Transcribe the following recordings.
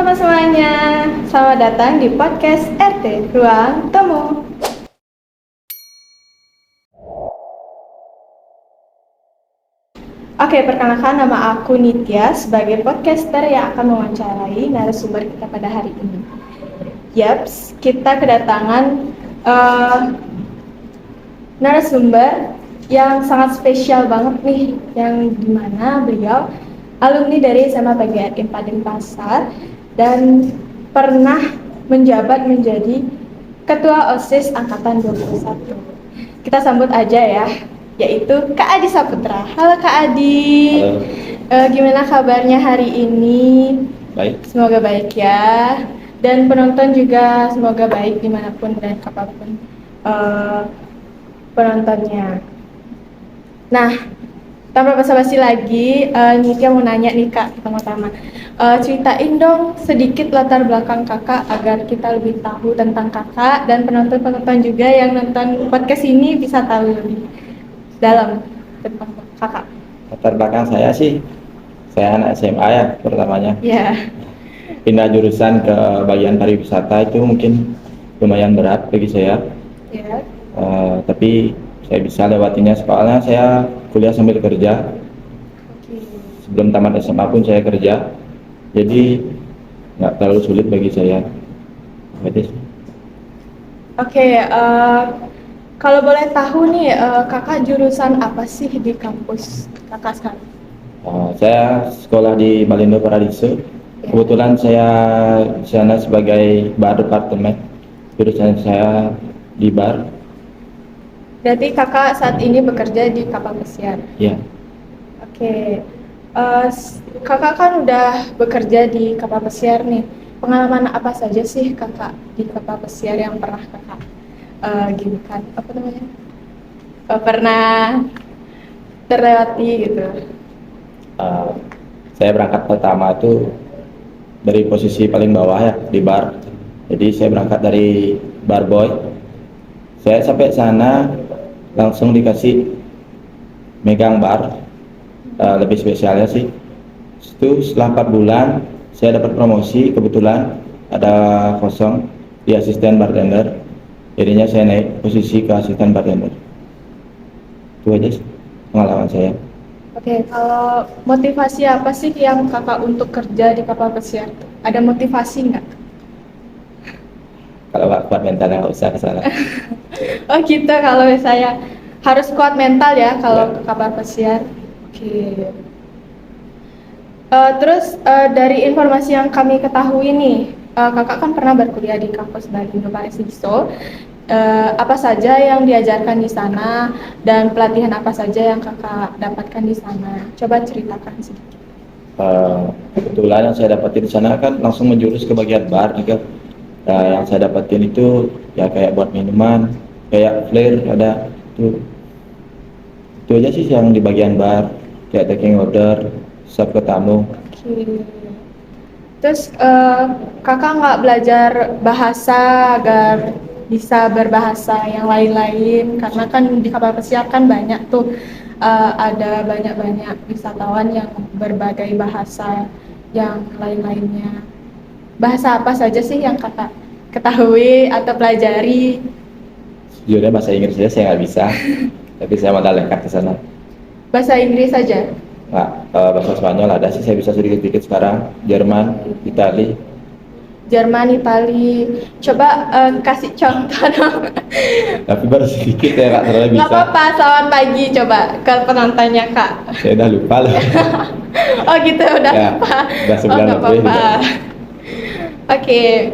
teman-teman semuanya, selamat datang di podcast RT Ruang Temu. Oke, perkenalkan nama aku Nitya sebagai podcaster yang akan mewawancarai narasumber kita pada hari ini. Yaps, kita kedatangan narasumber yang sangat spesial banget nih, yang dimana beliau alumni dari SMA PGRI 4 Denpasar dan pernah menjabat menjadi Ketua OSIS Angkatan 21. Kita sambut aja ya, yaitu Kak Adi Saputra. Halo Kak Adi. Halo. Gimana kabarnya hari ini? Baik. Semoga baik ya. Dan penonton juga semoga baik dimanapun dan kapanpun penontonnya. Nah, tanpa basa-basi lagi, Nitya mau nanya nih Kak, pertama-tama. Ceritain dong sedikit latar belakang kakak agar kita lebih tahu tentang kakak dan penonton-penonton juga yang nonton podcast ini bisa tahu lebih dalam tentang kakak. Latar belakang saya sih, saya anak SMA ya pertamanya. Ya. Pindah jurusan ke bagian pariwisata itu mungkin lumayan berat bagi saya. Ya. Tapi saya bisa lewatinya soalnya saya kuliah sambil kerja. Oke. Sebelum tamat SMA pun saya kerja, jadi nggak terlalu sulit bagi saya. Oke, kalau boleh tahu nih, kakak jurusan apa sih di kampus kakak sekarang? Saya sekolah di Balindo Paradiso. Ya. Kebetulan saya di sana sebagai bar departemen. Jurusan saya di bar. Berarti kakak saat ini bekerja di kapal pesiar. Ya. Oke, kakak kan udah bekerja di kapal pesiar nih. Pengalaman apa saja sih kakak di kapal pesiar yang pernah kakak gini kan? Apa namanya? Pernah terlewati gitu. Saya berangkat pertama tuh dari posisi paling bawah ya di bar. Jadi saya berangkat dari bar boy. Saya sampai sana langsung dikasih megang bar. Lebih spesialnya sih itu setelah 4 bulan saya dapat promosi, kebetulan ada kosong di asisten bartender, jadinya saya naik posisi ke asisten bartender. Itu aja sih pengalaman saya. Oke, kalau motivasi apa sih yang kakak untuk kerja di kapal pesiar? Ada motivasi nggak? Kalau nggak kuat mentalnya nggak usah ke sana. Oh gitu, kalau saya harus kuat mental ya kalau Ya. ke kapal pesiar. Oke. Terus dari informasi yang kami ketahui nih, kakak kan pernah berkuliah di kampus Balindo Paradiso. Apa saja yang diajarkan di sana dan pelatihan apa saja yang kakak dapatkan di sana? Coba ceritakan sedikit. Kebetulan yang saya dapatin di sana kan langsung menjurus ke bagian bar juga. Yang saya dapatin itu ya kayak buat minuman, kayak flair ada tuh. Itu aja sih yang di bagian bar, kayak taking order, serve ke tamu. Oke. Terus kakak nggak belajar bahasa agar bisa berbahasa yang lain-lain, karena kan di kapal pesiar kan banyak tuh ada banyak wisatawan yang berbagai bahasa yang lain-lainnya. Bahasa apa saja sih yang kakak ketahui atau pelajari? Sejujurnya bahasa Inggris aja saya nggak bisa, tapi saya modal nekat ke sana. Bahasa Inggris saja? Nggak, bahasa Spanyol ada sih, saya bisa sedikit-sedikit sekarang. Jerman, Itali. Jerman, Itali. Coba kasih contoh dong. Tapi baru sedikit ya, nggak terlalu Nggak bisa. apa-apa, selamat pagi coba ke penontonnya kak. Saya udah lupa loh. Oh gitu, udah Ya, lupa. udah sebulan nggak lebih, apa-apa. udah. Oke.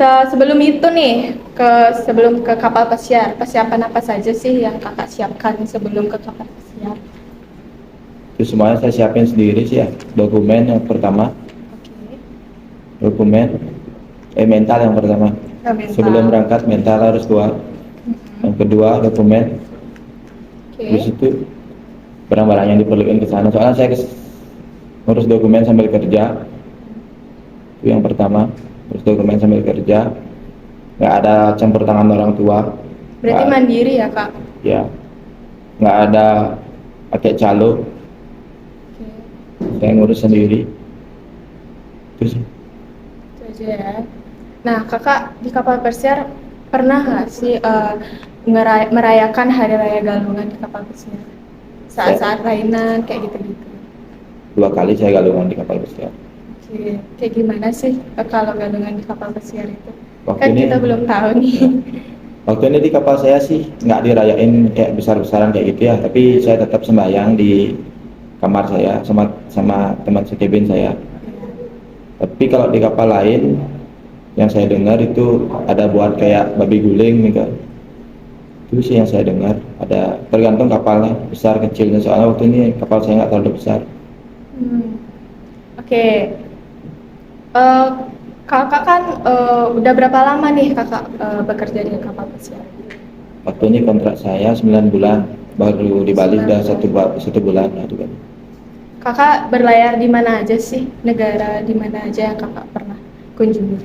Sebelum itu nih, sebelum ke kapal pesiar, persiapan apa saja sih yang kakak siapkan sebelum ke kapal pesiar? Itu semuanya saya siapin sendiri sih ya. Dokumen yang pertama, Oke. dokumen, mental yang pertama. Mental. Sebelum berangkat mental harus kuat. Yang kedua dokumen. Oke. Terus itu barang-barang yang diperlukan ke sana. Soalnya saya ngurus dokumen sambil kerja. Itu yang pertama. Terus dokumen sambil kerja. Nggak ada campur tangan orang tua. Berarti Nggak- mandiri ya kak? Ya. Nggak ada pakai calo. Oke. Saya ngurus sendiri. Itu sih. Itu aja ya. Nah, kakak di kapal pesiar pernah nggak sih merayakan hari raya Galungan di kapal pesiar? Saya Saat-saat rainan kayak gitu-gitu. 2 kali saya galungan di kapal pesiar. Oke, kayak gimana sih kalau Galungan di kapal pesiar itu? Waktu Kan ini, kita belum tahu nih. ya, waktu ini di kapal saya sih nggak dirayain kayak besar-besaran kayak gitu ya, tapi saya tetap sembahyang di kamar saya sama sama teman sekebin saya. Tapi kalau di kapal lain yang saya dengar itu ada buat kayak babi guling nih Kak. Itu sih yang saya dengar. Ada tergantung kapalnya besar kecilnya. Soalnya waktu ini kapal saya nggak terlalu besar. Hmm, Oke. Eh, kakak kan udah berapa lama nih kakak bekerja di kapal pesiar? Waktu ini kontrak saya 9 bulan. Baru di Bali 9 udah bulan. satu bulan. Nah, itu kan. Kakak berlayar di mana aja sih? Negara di mana aja yang kakak pernah kunjungi?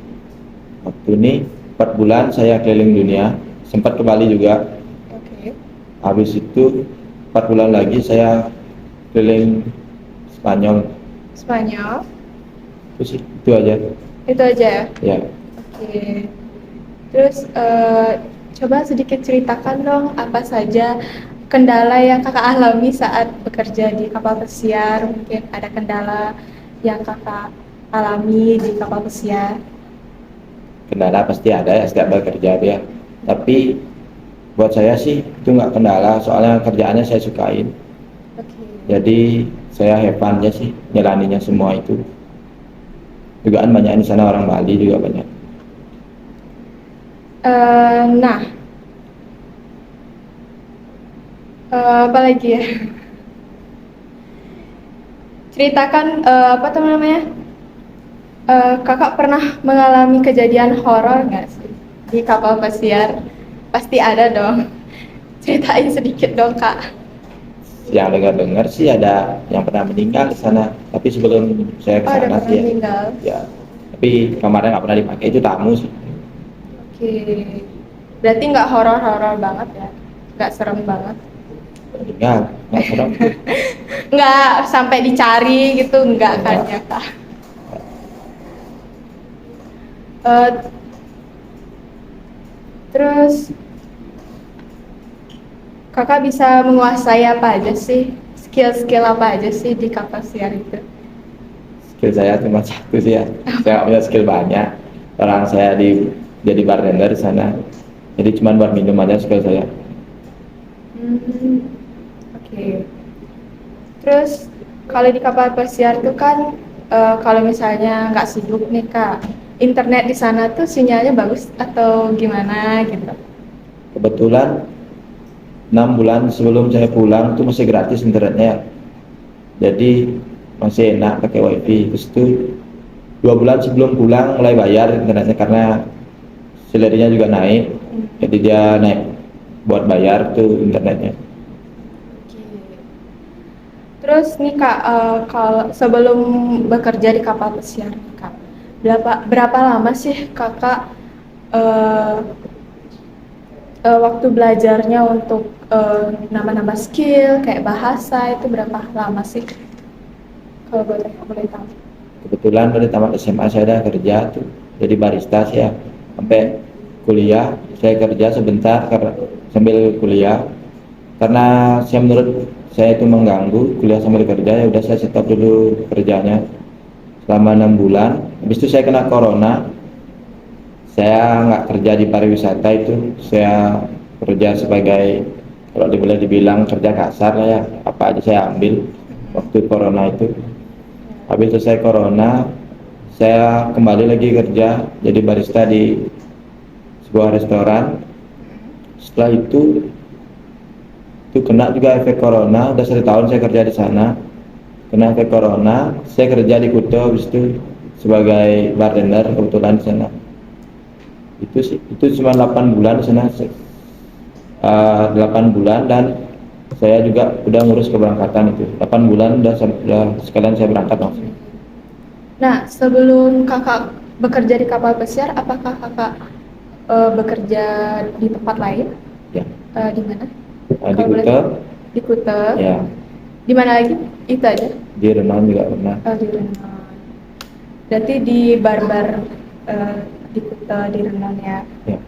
Waktu ini 4 bulan saya keliling dunia. Sempat ke Bali juga. Oke. Habis itu 4 bulan lagi saya keliling Spanyol. Spanyol. Itu sih, itu aja. Itu aja ya? Ya. Oke. Terus coba sedikit ceritakan dong apa saja kendala yang kakak alami saat bekerja di kapal pesiar. Mungkin ada kendala yang kakak alami di kapal pesiar. Kendala pasti ada ya setiap bekerja dia. Tapi buat saya sih itu nggak kendala, soalnya kerjaannya saya sukain. Oke. Jadi saya have fun aja sih jalaninya semua itu. Juga kan banyak di sana orang Bali juga banyak. Nah, apa lagi ya? Ceritakan apa tuh namanya? Kakak pernah mengalami kejadian horor nggak sih di kapal pesiar? Pasti ada dong. Ceritain sedikit dong kak. Yang dengar-dengar sih ada yang pernah meninggal di sana. Tapi sebelum saya ke Oh, ada sana pernah sih meninggal. ya. Tapi kamarnya nggak pernah dipakai, itu tamu sih. Oke. Berarti nggak horor-horor banget ya? Nggak serem banget? Meninggal, nggak serem. Nggak sampai dicari gitu, nggak kan Nggak. ya kak? Eh, terus kakak bisa menguasai apa aja sih? Skill-skill apa aja sih di kapal siar itu? Skill saya cuma satu sih ya. Saya nggak punya skill banyak. Orang saya jadi bartender di sana. Jadi cuma buat minum aja skill saya. Oke. Terus kalau di kapal pesiar tuh kan kalau misalnya nggak sibuk nih kak, internet di sana tuh sinyalnya bagus atau gimana gitu? Kebetulan 6 bulan sebelum saya pulang itu masih gratis internetnya. Jadi masih enak pakai wifi. Terus itu 2 bulan sebelum pulang mulai bayar internetnya karena salary-nya juga naik. Jadi dia naik buat bayar tuh internetnya. Oke. Terus nih kak, kalau sebelum bekerja di kapal pesiar nih kak, berapa lama sih kakak eh, waktu belajarnya untuk nambah-nambah skill kayak bahasa itu berapa lama sih? Kalau boleh tahu. Kebetulan dari tamat SMA saya udah kerja tuh jadi barista sih ya. Sampai kuliah saya kerja sebentar sambil kuliah. Karena saya menurut saya itu mengganggu kuliah sambil kerja, ya udah saya stop dulu kerjanya selama 6 bulan. Habis itu saya kena corona. Saya nggak kerja di pariwisata itu, saya kerja sebagai, kalau boleh dibilang kerja kasar lah ya, apa aja saya ambil waktu corona itu. Habis selesai corona, saya kembali lagi kerja jadi barista di sebuah restoran. Setelah itu kena juga efek corona. Udah 1 tahun saya kerja di sana, kena efek corona. Saya kerja di Kuto habis itu sebagai bartender kebetulan di sana. Itu sih, itu cuma 8 bulan di sana. 8 bulan, dan saya juga udah ngurus keberangkatan itu 8 bulan udah sekalian saya berangkat langsung. Nah, sebelum kakak bekerja di kapal pesiar, apakah kakak bekerja di tempat lain? Ya, Di mana? di Kalau boleh Kuta tahu. Di Kuta. ya. Di mana lagi? Itu aja. Di Renon juga pernah. Oh, di Renon. Berarti di bar-bar di Kuta di Renon ya. Ya.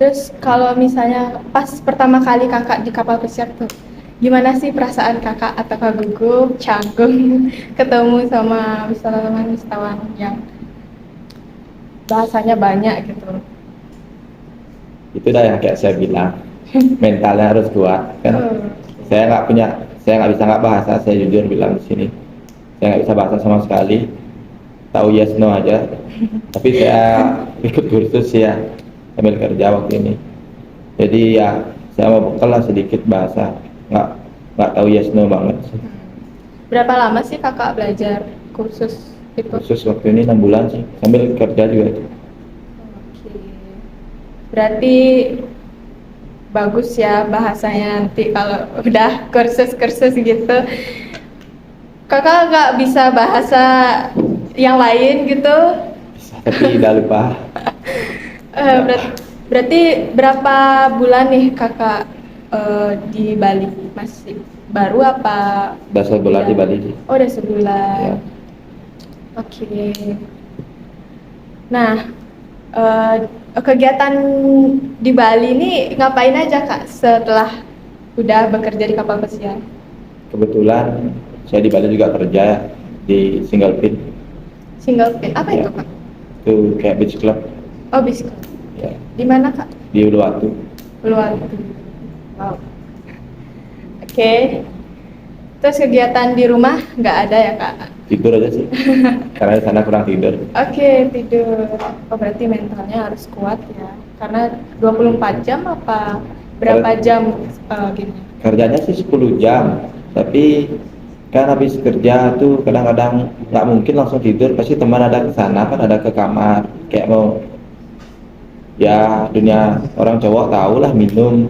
Terus kalau misalnya pas pertama kali kakak di kapal pesiar tuh, gimana sih perasaan kakak? Apakah gugup, canggung ketemu sama wisatawan yang bahasanya banyak gitu? Itu dah yang kayak saya bilang, mentalnya harus kuat kan. Oh, Saya nggak bisa nggak bahasa, saya jujur bilang di sini. Saya nggak bisa bahasa sama sekali, tahu yes no aja. Tapi saya ikut kursus ya, sambil kerja waktu ini. Jadi ya saya mau bekal lah sedikit bahasa, nggak tahu yes no banget sih. berapa lama sih kakak belajar kursus itu? Kursus waktu ini 6 bulan sih, sambil kerja juga itu. Oke. Berarti bagus ya bahasanya nanti kalau udah kursus-kursus gitu. Kakak nggak bisa bahasa yang lain gitu? Bisa, tapi udah lupa. Berarti berapa bulan nih kakak di Bali? Masih baru apa? Udah sebulan di Bali sih. Oh, udah sebulan. Ya. Oke. Nah, kegiatan di Bali ini ngapain aja kak setelah udah bekerja di kapal pesiar? Kebetulan saya di Bali juga kerja ya, di Single Pin. Single pin, apa Ya. itu kak? Itu kayak beach club Oh, bisnis. ya, Di mana kak? di Uluwatu. Uluwatu. Wow. Oke. Terus kegiatan di rumah nggak ada ya kak? Tidur aja sih, karena di sana kurang tidur. Oke, tidur. Oh, berarti mentalnya harus kuat ya. Karena 24 jam apa berapa jam gini? Kerjanya sih 10 jam, tapi kan habis kerja tuh kadang-kadang nggak mungkin langsung tidur, pasti teman ada ke sana kan, ada ke kamar kayak mau ya, dunia orang cowok tahu lah minum.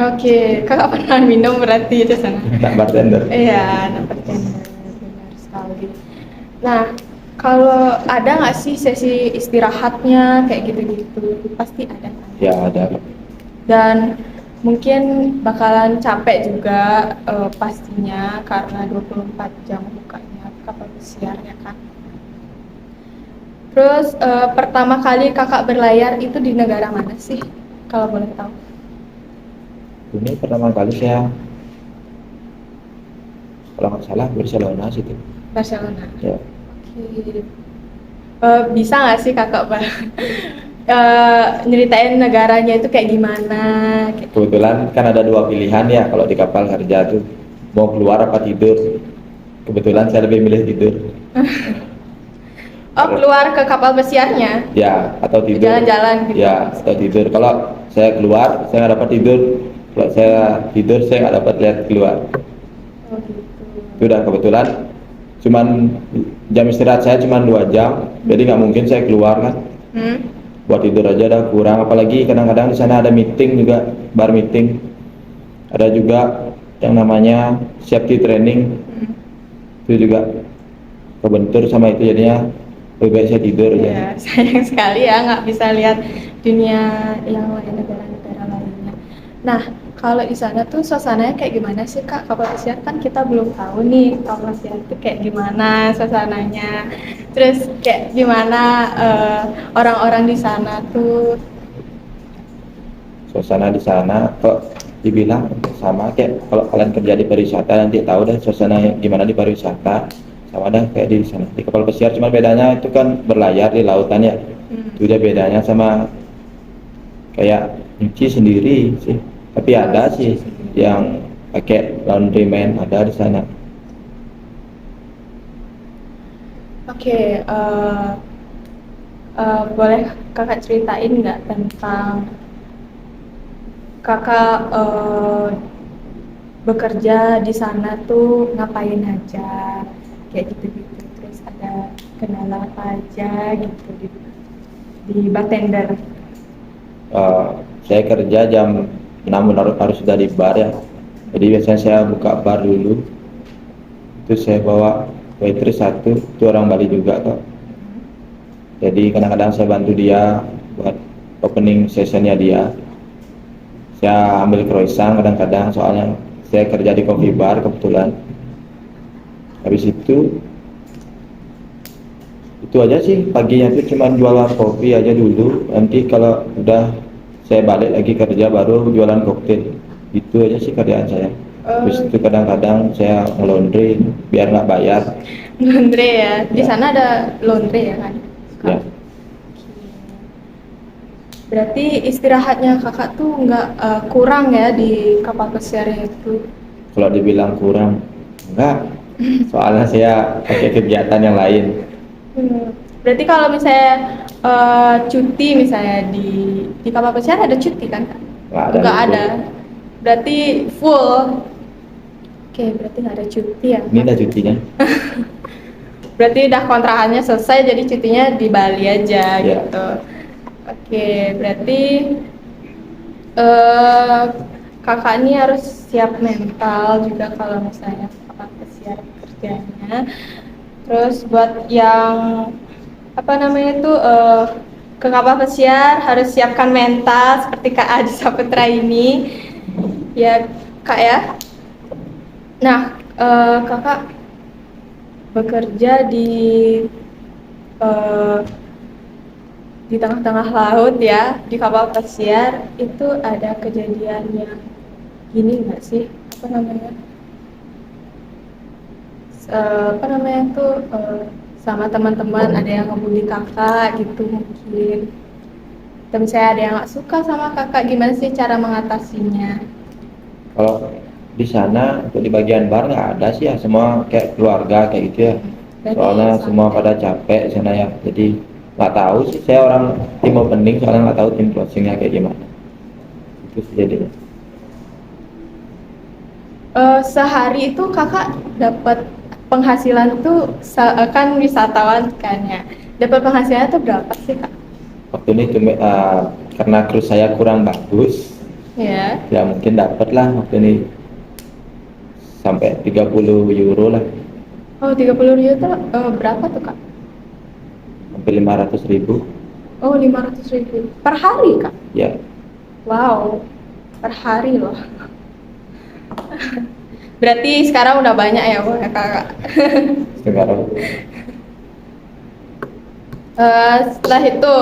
Oke, kakak pernah minum berarti di sana? Tak bartender. Iya, dapat tender, benar sekali. Nah, kalau ada nggak sih sesi istirahatnya kayak gitu-gitu? Pasti ada kan? Ya ada. Dan mungkin bakalan capek juga pastinya karena 24 jam bukanya kapal pesiar ya kan. Terus pertama kali kakak berlayar itu di negara mana sih kalau boleh tahu? Ini pertama kali saya, kalau nggak salah, Barcelona situ. Barcelona. Ya. Oke. Bisa nggak sih kakak nyeritain negaranya itu kayak gimana? Kayak- Kebetulan kan ada dua pilihan ya kalau di kapal kerja tuh, mau keluar apa tidur. Kebetulan saya lebih milih tidur. Oh, keluar ke kapal pesiarnya? Ya, atau tidur. Jalan-jalan gitu. Ya, atau tidur. Kalau saya keluar, saya nggak dapat tidur. Kalau saya tidur, saya nggak dapat lihat keluar. Oh gitu. Itu udah kebetulan. Cuman jam istirahat saya cuma 2 jam, jadi nggak mungkin saya keluar kan. Buat tidur aja udah kurang. Apalagi kadang-kadang di sana ada meeting juga, bar meeting. Ada juga yang namanya safety training. Itu juga kebentur sama itu, jadinya lebih baik saya tidur aja. Ya, sayang sekali ya nggak bisa lihat dunia yang lain, negara-negara lainnya. Nah, kalau di sana tuh suasananya kayak gimana sih kak? Kapal pesiar kan kita belum tahu nih kapal pesiar itu kayak gimana suasananya. Terus kayak gimana orang-orang di sana tuh? Suasana di sana kok dibilang sama kayak kalau kalian kerja di pariwisata, nanti tahu deh suasana gimana di pariwisata, sama dah kayak di sana di kapal pesiar. Cuma bedanya itu kan berlayar di lautan ya, itu dia bedanya sama kayak nyuci sendiri sih. Tapi ada sih yang pakai laundry man, ada di sana. Oke, boleh kakak ceritain nggak tentang kakak bekerja di sana tuh ngapain aja, kayak gitu-gitu. Terus ada kendala apa aja gitu di bartender. Saya kerja jam 6 harus sudah di bar ya, jadi biasanya saya buka bar dulu, itu saya bawa waitress satu, itu orang Bali juga kok. Jadi kadang-kadang saya bantu dia buat opening sessionnya dia. Saya ambil croissant kadang-kadang, soalnya saya kerja di coffee bar kebetulan. Habis itu aja sih, paginya tuh cuma jualan kopi aja dulu, nanti kalau udah saya balik lagi kerja baru jualan koktail. Itu aja sih kerjaan saya. Habis itu kadang-kadang saya ngelondri biar nggak bayar. Laundry ya. Di Ya. sana ada laundry ya kan? Ya. Berarti istirahatnya kakak tuh nggak kurang ya di kapal pesiar itu? Kalau dibilang kurang, enggak. Soalnya saya pakai kegiatan yang lain. Berarti kalau misalnya cuti misalnya di kapal pesiar ada cuti kan kak? Nggak ada. Nggak libur. ada. Berarti full. Oke, berarti nggak ada cuti ya? Ini ada cutinya. Berarti udah kontrakannya selesai, jadi cutinya di Bali aja Ya. gitu. Oke, berarti eh kakak ini harus siap mental juga kalau misalnya kapal pesiar kerjanya. Terus buat yang apa namanya itu ke kapal pesiar harus siapkan mental seperti Kak Adi Saputra ini ya Kak ya. Nah kakak bekerja eh, di tengah-tengah laut ya di kapal pesiar itu ada kejadian yang gini nggak sih apa namanya tuh sama teman-teman ada yang ngebully kakak gitu mungkin dan saya ada yang nggak suka sama kakak, gimana sih cara mengatasinya? Kalau di sana untuk di bagian bar nggak ada sih ya, semua kayak keluarga kayak gitu ya. Berarti Soalnya semua santai. pada capek di sana ya, jadi nggak tahu sih, saya orang tim opening soalnya nggak tahu tim closingnya kayak gimana. Itu sih jadinya. Sehari itu kakak dapat penghasilan tuh kan wisatawan kan ya, dapat penghasilan tuh berapa sih kak? Waktu ini cuma karena kru saya kurang bagus, Ya. ya mungkin dapat lah waktu ini sampai 30 euro lah, Oh 30 ribu tuh berapa tuh kak? sampai 500.000 Oh 500 ribu per hari kak? ya. Wow, per hari loh. Berarti sekarang udah banyak ya bu ya kakak. Sekarang Setelah itu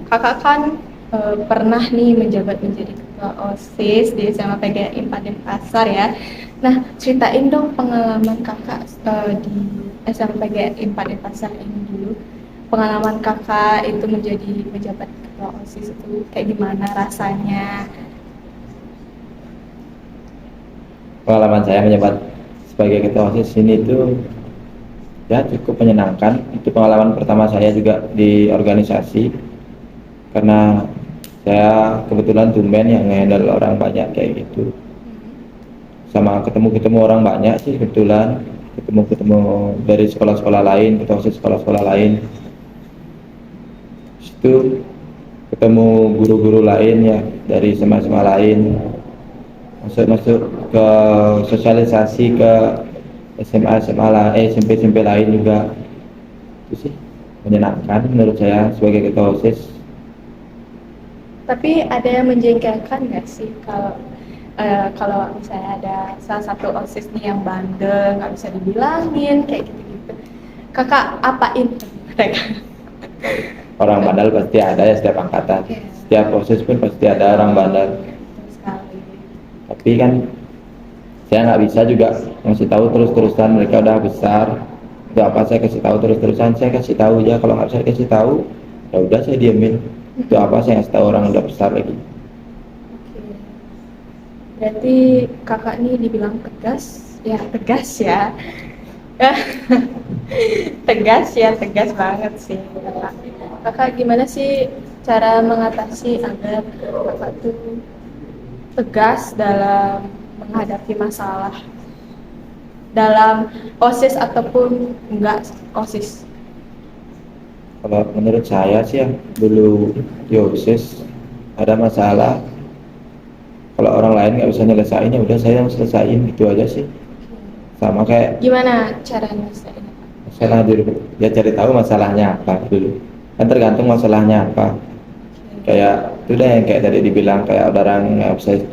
kakak kan pernah nih menjabat menjadi ketua OSIS di SMA PGRI 4 Denpasar ya. Nah ceritain dong pengalaman kakak di SMA PGRI 4 Denpasar ini dulu. Pengalaman kakak itu menjadi menjabat ketua OSIS itu kayak gimana rasanya? pengalaman saya menjabat sebagai ketua OSIS ini itu ya cukup menyenangkan. Itu pengalaman pertama saya juga di organisasi, karena saya kebetulan tumben yang ngehandle orang banyak kayak gitu, sama ketemu orang banyak sih, kebetulan ketemu dari sekolah-sekolah lain, ketua OSIS sekolah-sekolah lain. Itu ketemu guru-guru lain ya dari SMA-SMA lain, masuk ke sosialisasi ke SMA lah, SMP lain juga. Itu sih menyenangkan menurut saya sebagai ketua OSIS. Tapi ada yang menjengkelkan nggak sih kalau misalnya ada salah satu OSIS nih yang bandel, nggak bisa dibilangin kayak gitu-gitu. Kakak apain mereka? Orang bandel pasti ada ya setiap angkatan. Iya. Setiap OSIS pun pasti ada orang bandel. Betul sekali. Tapi kan saya nggak bisa juga ngasih tahu terus-terusan, mereka udah besar. Itu apa saya kasih tahu terus-terusan, saya kasih tahu aja. Kalau nggak bisa kasih tahu, ya udah saya diemin. Itu apa saya ngasih tahu orang udah besar lagi. Oke. Berarti kakak nih dibilang tegas ya. Tegas banget sih kakak. Kakak gimana sih cara mengatasi agar kakak tuh tegas dalam menghadapi masalah dalam OSIS ataupun enggak OSIS? Kalau menurut saya sih ya, dulu di OSIS ada masalah, kalau orang lain nggak bisa nyelesain ya udah saya yang selesain, gitu aja sih. Sama kayak Gimana cara nyelesain? masalah dulu, ya cari tahu masalahnya apa dulu, kan tergantung masalahnya apa. Kayak itu dah yang kayak tadi dibilang, kayak orang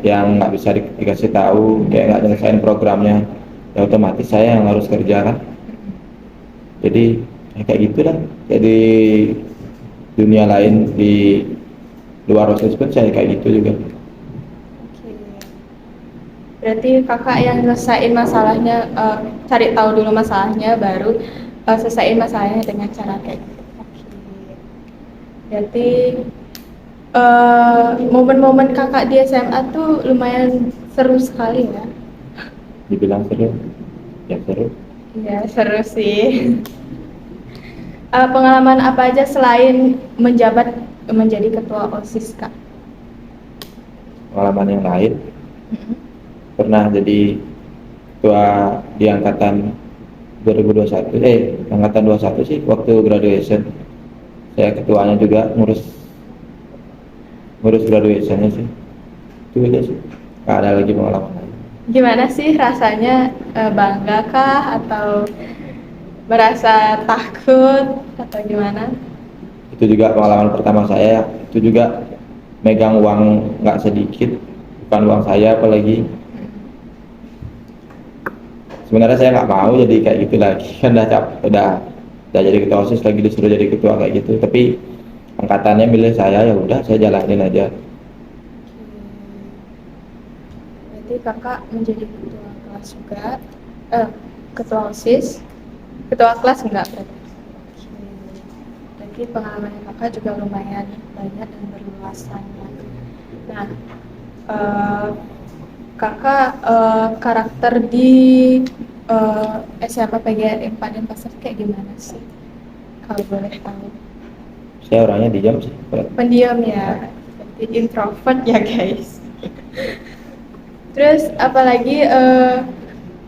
yang nggak bisa dikasih tahu, kayak nggak nyelesain programnya, ya otomatis saya yang harus kerja kan. Jadi ya kayak gitu dah, jadi dunia lain di luar OSIS pun saya kayak gitu juga. Oke. Berarti kakak yang nyelesain masalahnya, cari tahu dulu masalahnya, baru selesaiin masalahnya dengan cara kayak gitu. Oke. Berarti momen-momen kakak di SMA tuh lumayan seru sekali ya? Dibilang seru, ya seru. Iya, seru sih. Pengalaman apa aja selain menjabat menjadi ketua OSIS, Kak? Pengalaman yang lain, pernah jadi ketua di angkatan 2021, angkatan 21 sih, waktu graduation saya ketuanya juga, ngurus graduationnya sih. Itu aja sih, nggak ada lagi pengalaman lain. Gimana sih rasanya, bangga kah atau merasa takut atau gimana? Itu juga pengalaman pertama saya, itu juga megang uang nggak sedikit, bukan uang saya apalagi. Sebenarnya saya nggak mau jadi kayak gitu lagi, kan udah jadi ketua OSIS lagi disuruh jadi ketua kayak gitu, tapi angkatannya milih saya, ya udah saya jalanin aja. Berarti kakak menjadi ketua kelas juga, ketua OSIS, ketua kelas enggak berarti? Oke. Berarti pengalaman kakak juga lumayan banyak dan berluasannya. Nah, eh, kakak karakter di SMA PGRI 4 Denpasar kayak gimana sih? Kalau boleh tahu. Saya orangnya diam sih. Pendiam ya, berarti introvert ya guys. Terus apalagi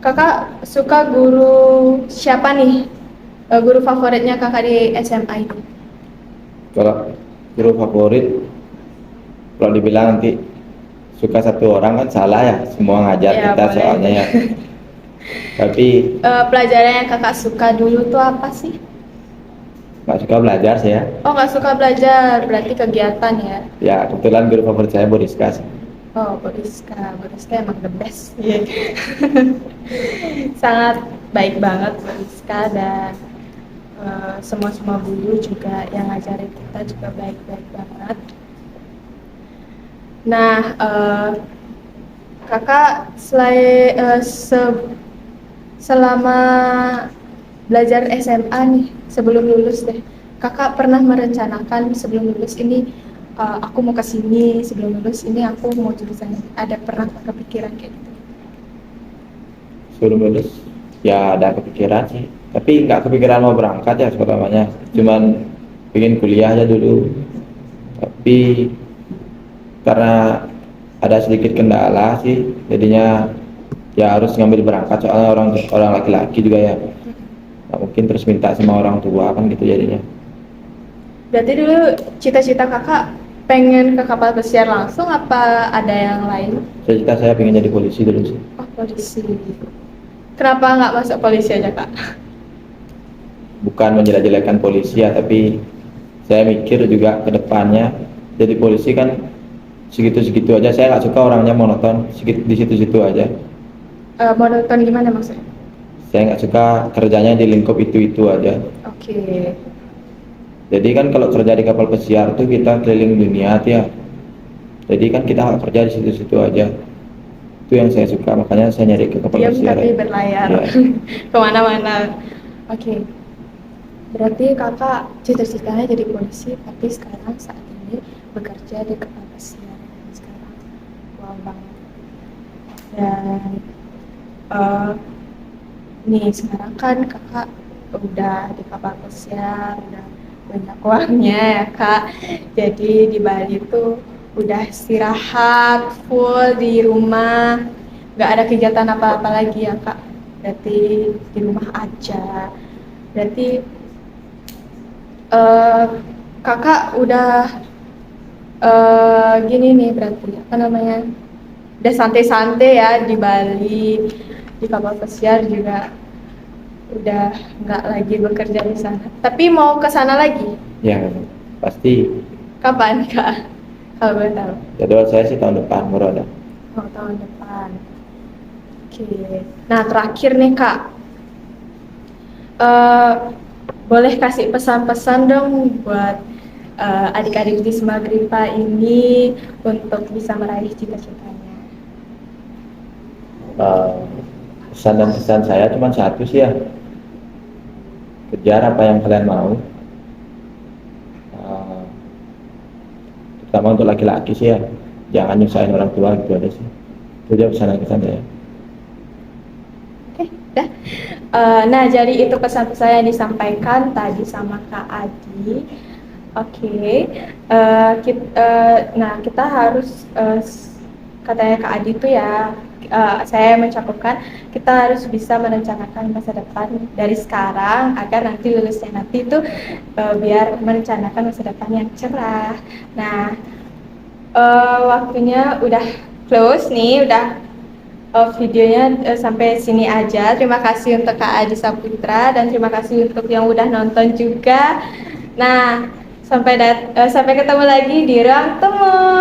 kakak suka guru siapa nih? Guru favoritnya kakak di SMA itu? Kalau guru favorit, kalau dibilang nanti suka satu orang kan salah ya, semua ngajar Ya, kita boleh. soalnya ya. Tapi Pelajaran yang kakak suka dulu tuh apa sih? nggak suka belajar saya. Oh, nggak suka belajar, berarti kegiatan ya? Ya kebetulan guru favorit saya Boriska sih. Oh, Boriska emang the best. Iya. Sangat baik banget Boriska, dan semua guru juga yang ngajarin kita juga baik-baik banget. Nah, kakak selama belajar SMA nih, sebelum lulus deh, kakak pernah merencanakan sebelum lulus ini, aku mau ke sini, sebelum lulus ini aku mau jurusan ini. Ada pernah kepikiran kayak gitu? Sebelum lulus ya ada kepikiran sih, tapi nggak kepikiran mau berangkat ya selamanya, cuman pengen kuliah aja dulu. Tapi karena ada sedikit kendala sih, jadinya ya harus ngambil berangkat, soalnya orang laki-laki juga ya, nggak mungkin terus minta sama orang tua kan gitu jadinya. Berarti dulu cita-cita kakak pengen ke kapal pesiar langsung, apa ada yang lain? Cita-cita saya pengen jadi polisi dulu sih. Oh, polisi. Kenapa nggak masuk polisi aja, Kak? Bukan menjelek-jelekan polisi ya, tapi saya mikir juga ke depannya jadi polisi kan segitu-segitu aja, saya nggak suka orangnya monoton, di situ-situ aja. Monoton gimana maksudnya? Saya nggak suka kerjanya di lingkup itu-itu aja. Oke. Jadi kan kalau kerja di kapal pesiar tuh kita keliling dunia tuh ya, jadi kan kita nggak kerja di situ-situ aja. Itu yang saya suka, makanya saya nyari ke kapal Diam pesiar tapi ya. berlayar. Ya. Kemana-mana. Oke. Berarti kakak cita-citanya jadi polisi, tapi sekarang saat ini bekerja di kapal pesiar sekarang. Wow banget. Dan nih sekarang kan kakak udah di kapal pesiar, udah banyak uangnya ya Kak. Jadi di Bali tuh udah istirahat full di rumah, nggak ada kegiatan apa-apa lagi ya Kak. Berarti di rumah aja. Berarti kakak udah gini nih, berarti apa namanya, udah santai-santai ya di Bali, di kapal pesiar juga udah nggak lagi bekerja di sana. Tapi mau ke sana lagi? Ya pasti. Kapan Kak? Kalau boleh tahu. Jadwal saya sih tahun depan baru ada. Oh, tahun depan. Oke. Nah, terakhir nih Kak, Eh, boleh kasih pesan-pesan dong buat adik-adik di Smagripa ini untuk bisa meraih cita-citanya. Eh, Pesan dan kesan saya cuma satu sih ya, kejar apa yang kalian mau. Eh, Terutama untuk laki-laki sih ya, jangan nyusahin orang tua gitu aja sih. Itu aja pesan dan kesan saya. Oke, dah. Nah, jadi itu pesan-pesan yang disampaikan tadi sama Kak Adi. Oke, nah kita harus katanya Kak Adi itu ya, saya mencakupan kita harus bisa merencanakan masa depan dari sekarang agar nanti lulusnya nanti itu biar merencanakan masa depan yang cerah. Nah, waktunya udah close nih, udah videonya sampai sini aja. Terima kasih untuk Kak Adi Saputra dan terima kasih untuk yang udah nonton juga. Nah, sampai ketemu lagi di ruang temu.